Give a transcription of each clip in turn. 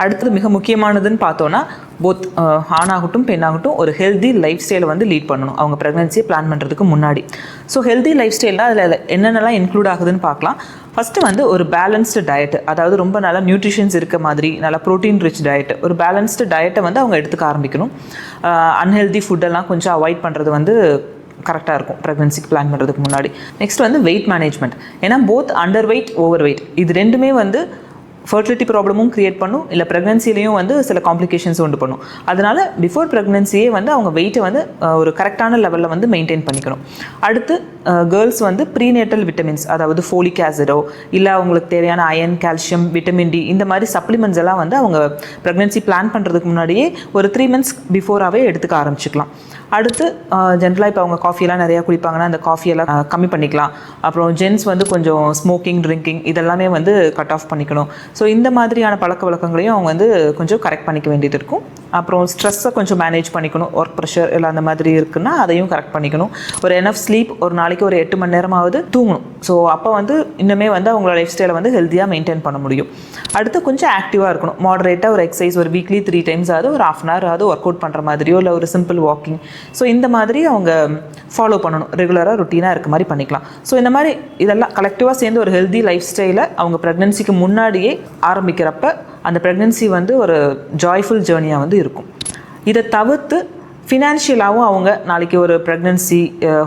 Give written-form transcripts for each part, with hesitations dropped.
அடுத்தது மிக முக்கியமானதுன்னு பார்த்தோன்னா போத் ஆணாகட்டும் பெண்ணாகட்டும் ஒரு ஹெல்தி லைஃப் ஸ்டைலை வந்து லீட் பண்ணணும் அவங்க ப்ரெக்னன்சியை பிளான் பண்ணுறதுக்கு முன்னாடி. ஸோ ஹெல்தி லைஃப் ஸ்டைல்னால் அதில் என்னென்னலாம் இன்க்ளூட் ஆகுதுன்னு பார்க்கலாம். ஃபஸ்ட்டு வந்து ஒரு பேலன்ஸ்டு டயட்டு, அதாவது ரொம்ப நல்லா நியூட்ரிஷன்ஸ் இருக்க மாதிரி நல்லா ப்ரோட்டீன் ரிச் டயட்டு, ஒரு பேலன்ஸ்டு டயட்டை வந்து அவங்க எடுத்துக்க ஆரம்பிக்கணும். அன்ஹெல்தி ஃபுட்டெல்லாம் கொஞ்சம் அவாய்ட் பண்ணுறது வந்து கரெக்டாக இருக்கும் ப்ரெக்னன்சிக்கு பிளான் பண்ணுறதுக்கு முன்னாடி. நெக்ஸ்ட் வந்து வெயிட் மேனேஜ்மெண்ட். ஏன்னா both under wait over weight இது ரெண்டுமே வந்து ஃபர்டிலிட்டி ப்ராப்ளமும் க்ரியேட் பண்ணும், இல்லை ப்ரெக்னன்சிலையும் வந்து சில காம்ப்ளிகேஷன்ஸ் உண்டு பண்ணும். அதனால் பிஃபோர் ப்ரெக்னன்சியே வந்து அவங்க வெயிட்டை வந்து ஒரு கரெக்டான லெவலில் வந்து மெயின்டைன் பண்ணிக்கணும். அடுத்து கேர்ள்ஸ் வந்து ப்ரீநேட்டல் விட்டமின்ஸ், அதாவது ஃபோலிக் ஆசிடோ இல்லை அவங்களுக்கு தேவையான அயன், கால்சியம், விட்டமின் டி இந்த மாதிரி சப்ளிமெண்ட்ஸ் எல்லாம் வந்து அவங்க ப்ரெக்னன்சி பிளான் பண்ணுறதுக்கு முன்னாடியே ஒரு 3 months பிஃபோராகவே எடுத்துக்க ஆரம்பிச்சிக்கலாம். அடுத்து ஜென்ரலாக இப்போ அவங்க காஃபியெல்லாம் நிறையா குடிப்பாங்கன்னா அந்த காஃபியெல்லாம் கம்மி பண்ணிக்கலாம். அப்புறம் ஜென்ஸ் வந்து கொஞ்சம் ஸ்மோக்கிங், ட்ரிங்கிங் இதெல்லாமே வந்து கட் ஆஃப் பண்ணிக்கணும். ஸோ இந்த மாதிரியான பழக்க வழக்கங்களையும் அவங்க வந்து கொஞ்சம் கரெக்ட் பண்ணிக்க வேண்டியது இருக்கும். அப்புறம் ஸ்ட்ரெஸ்ஸை கொஞ்சம் மேனேஜ் பண்ணிக்கணும். ஒர்க் ப்ரெஷர் எல்லாம் அந்த மாதிரி இருக்குன்னா அதையும் கரெக்ட் பண்ணிக்கணும். ஒரு எனஃப் ஸ்லீப், ஒரு நாளைக்கு ஒரு 8 மணி நேரமாவது தூங்கணும். ஸோ அப்போ வந்து இன்னுமே வந்து அவங்களோட லைஃப் ஸ்டைலை வந்து ஹெல்த்தியாக மெயின்டைன் பண்ண முடியும். அடுத்து கொஞ்சம் ஆக்டிவாக இருக்கணும். மாடரேட்டாக ஒரு எக்ஸசைஸ் ஒரு வீக்லி 3 times ஆகுது ஒரு ½ hour ஆகுது ஒர்க் அவுட் பண்ணுற மாதிரியோ இல்லை ஒரு சிம்பிள் வாக்கிங். ஸோ இந்த மாதிரி அவங்க ஃபாலோ பண்ணணும். ரெகுலராக ரொட்டீனாக இருக்க மாதிரி பண்ணிக்கலாம். ஸோ இந்த மாதிரி இதெல்லாம் கலெக்டிவாக சேர்ந்து ஒரு ஹெல்தி லைஃப் ஸ்டைலை அவங்க ப்ரெக்னன்சிக்கு முன்னாடியே ஆரம்பிக்கிறப்ப அந்த ப்ரெக்னன்சி வந்து ஒரு ஜாய்ஃபுல் ஜேர்னியாக வந்து இருக்கும். இதை தவிர்த்து ஃபினான்ஷியலாகவும் அவங்க நாளைக்கு ஒரு ப்ரெக்னன்சி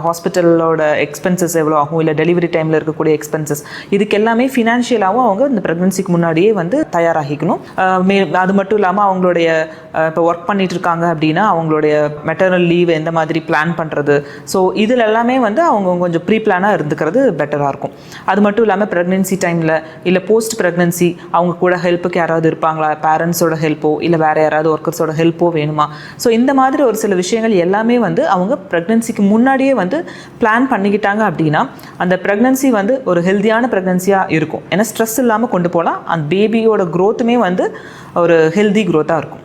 ஹாஸ்பிட்டலோட எக்ஸ்பென்சஸ் எவ்வளோ ஆகும், இல்லை டெலிவரி டைமில் இருக்கக்கூடிய எக்ஸ்பென்சஸ், இதுக்கு எல்லாமே ஃபினான்ஷியலாகவும் அவங்க இந்த ப்ரெக்னன்சிக்கு முன்னாடியே வந்து தயாராகிக்கணும். அது மட்டும் இல்லாமல் அவங்களுடைய இப்போ ஒர்க் பண்ணிட்டு இருக்காங்க அப்படின்னா அவங்களுடைய மெட்டர்னல் லீவ் எந்த மாதிரி பிளான் பண்ணுறது, ஸோ இதில் எல்லாமே வந்து அவங்க கொஞ்சம் ப்ரீ பிளானாக இருந்துக்கிறது பெட்டராக இருக்கும். அது மட்டும் இல்லாமல் ப்ரெக்னன்சி டைமில் இல்லை போஸ்ட் ப்ரெக்னன்சி அவங்க கூட ஹெல்ப்புக்கு யாராவது இருப்பாங்களா, பேரண்ட்ஸோட ஹெல்ப்போ இல்லை வேறு யாராவது ஒர்க்கர்ஸோட ஹெல்ப்போ வேணுமா. ஸோ இந்த மாதிரி ஒரு சில விஷயங்கள் எல்லாமே வந்து அவங்க ப்ரெக்னன்சிக்கு முன்னாடியே வந்து பிளான் பண்ணிக்கிட்டாங்க அப்படின்னா அந்த ப்ரெக்னன்சி வந்து ஒரு ஹெல்த்தியான ப்ரெக்னன்சியாக இருக்கும். ஏன்னா ஸ்ட்ரெஸ் இல்லாமல் கொண்டு போகலாம். அந்த பேபியோட க்ரோத்துமே வந்து ஒரு ஹெல்தி க்ரோத்தாக இருக்கும்.